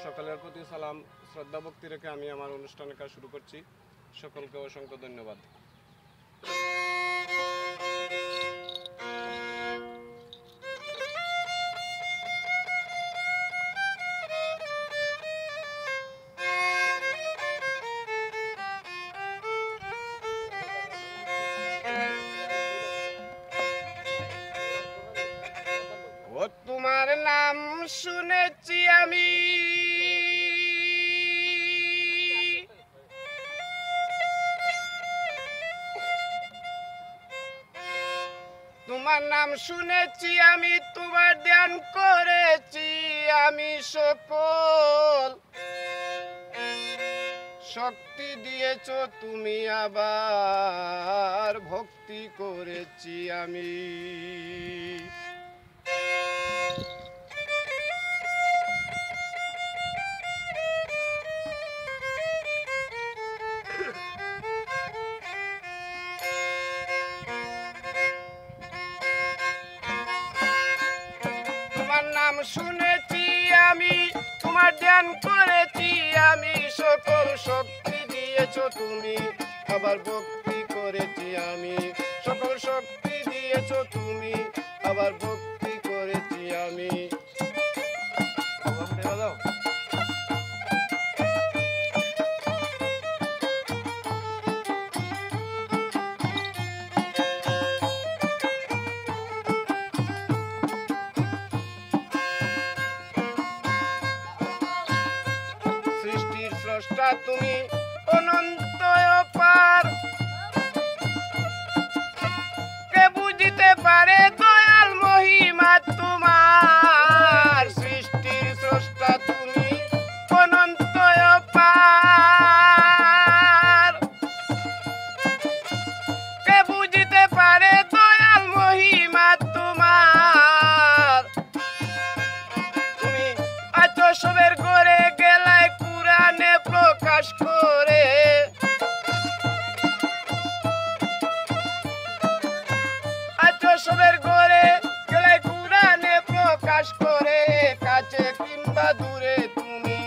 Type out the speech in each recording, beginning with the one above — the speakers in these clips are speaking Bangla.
সকলের প্রতি সালাম শ্রদ্ধা ভক্তি রেখে আমি আমার অনুষ্ঠানের কাজ শুরু করছি। সকলকে অসংখ্য ধন্যবাদ। ও তোমার নাম শুনেছি আমি, তোমার নাম শুনেছি আমি, তোমার ধ্যান করেছি আমি, সকল শক্তি দিয়েছ তুমি, আবার ভক্তি করেছি আমি। নাম শুনেছি আমি, তোমার ধ্যান করেছি আমি, সকল শক্তি দিয়েছ তুমি, আবার ভক্তি করেছি আমি, সকল শক্তি দিয়েছ তুমি, আবার ভক্তি করেছি আমি। স্রষ্টা তুমি অনন্ত অপার, কে বুঝিতে পারে দয়াল মহিমা তোমার। সৃষ্টির স্রষ্টা তুমি অনন্ত অপার, কে বুঝিতে পারে দয়াল মহিমা তোমার। তুমি আছো সবের ঘরে, গেলায় কুরআনে প্রকাশ করে, আছো সবের ঘরে, গেলায় কুরআনে প্রকাশ করে। কাছে কিংবা দূরে তুমি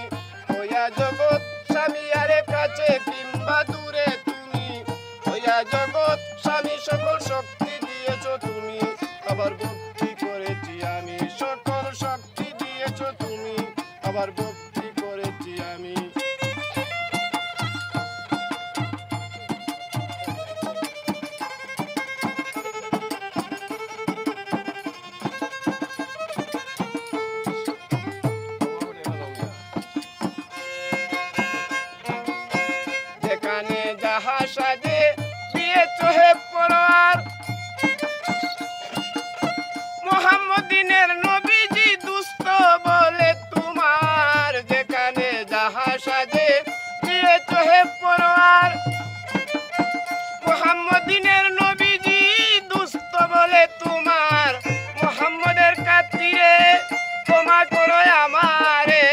হইয়া জগৎ স্বামী, আরে কাছে কিংবা দূরে তুমি হইয়া জগৎ স্বামী, সকল শক্তি দিয়েছ তুমি, আবার ভক্তি করেছি আমি, সকল শক্তি দিয়েছ তুমি, আবার ভক্তি করেছি আমি। যেখানে যাহা সাজে দিয়েছ হে পরোয়ার, মুহাম্মদিনের নবীজি দুস্থ বলে তোমার। যেখানে যাহা সাজে দিয়েছ হে পরোয়ার, মুহাম্মদিনের নবীজি দুস্থ বলে তোমার। মুহাম্মদের খাতিরে ক্ষমা করো আমারে,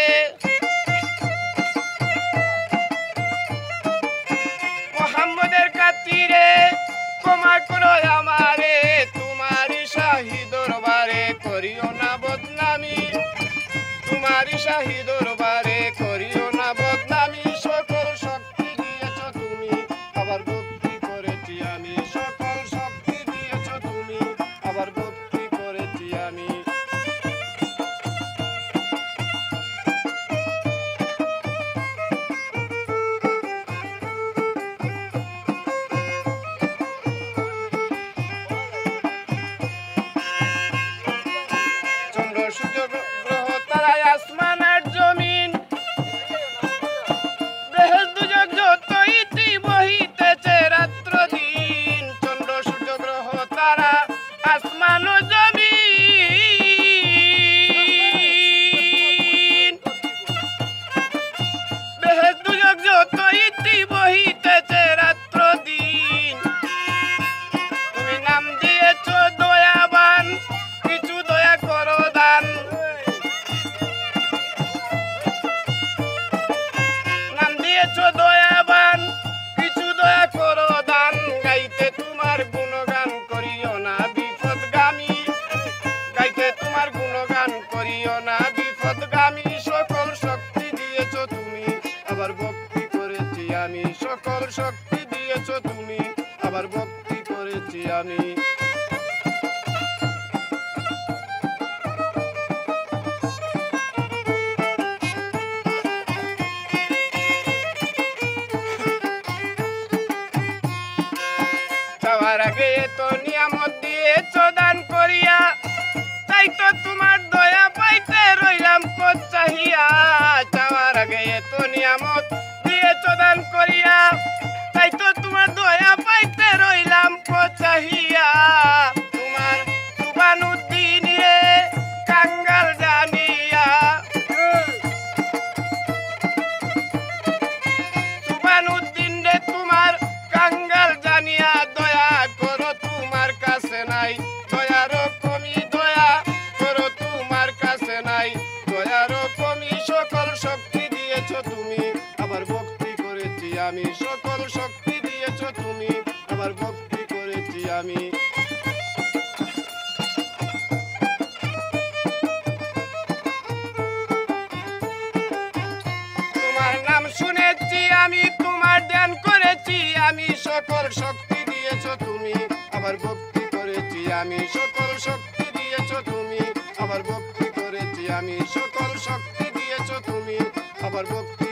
মুহাম্মদের খাতিরে ক্ষমা করো আমারে। তোমারই শাহী দরবারে করিও না বদনামি, তোমারই শাহী দরবারে করিও না বদনামি। সকল শক্তি দিয়েছ তুমি, আবার ভক্তি করেছি আমি, সকল শক্তি দিয়েছ তুমি, আবার ভক্তি করেছি আমি। চন্দ্র সূর্য গ্রহ তারায় আসমান আর জমি, আমি সকল শক্তি দিয়েছো তুমি আবার ভক্তি করেছি আমি চাওয়ার আগে এত নিয়ামত দিয়েছো দান করিয়া তাই তো তোমার দয়া পাইতে রইলাম পথ চাহিয়া চাওয়ার আগে এত নিয়ামত দিয়েছো দান করিয়া তাই তো তোমার দয়া পাইতে রইলাম পথ চাহিয়া তোমার সুবানুদ্দিন রে কাঙ্গাল জানিয়া সুবানুদ্দিন রে তোমার কাঙ্গাল জানিয়া দয়া করো তোমার কাছে নাই দয়ারও কমি দয়া করো তোমার কাছে নাই দয়ারও কমি সকল শক্তি দিয়েছো তুমি আবার ভক্তি করেছি আমি সকল শক্তি দিয়েছো তুমি আবার ভক্তি করেছি আমি তোমার নাম শুনেছি আমি তোমার ধ্যান করেছি আমি সকল শক্তি দিয়েছো তুমি আবার ভক্তি করেছি আমি সকল শক্তি দিয়েছো তুমি আবার ভক্তি করেছি আমি সকল শক্তি দিয়েছো তুমি আবার ভক্তি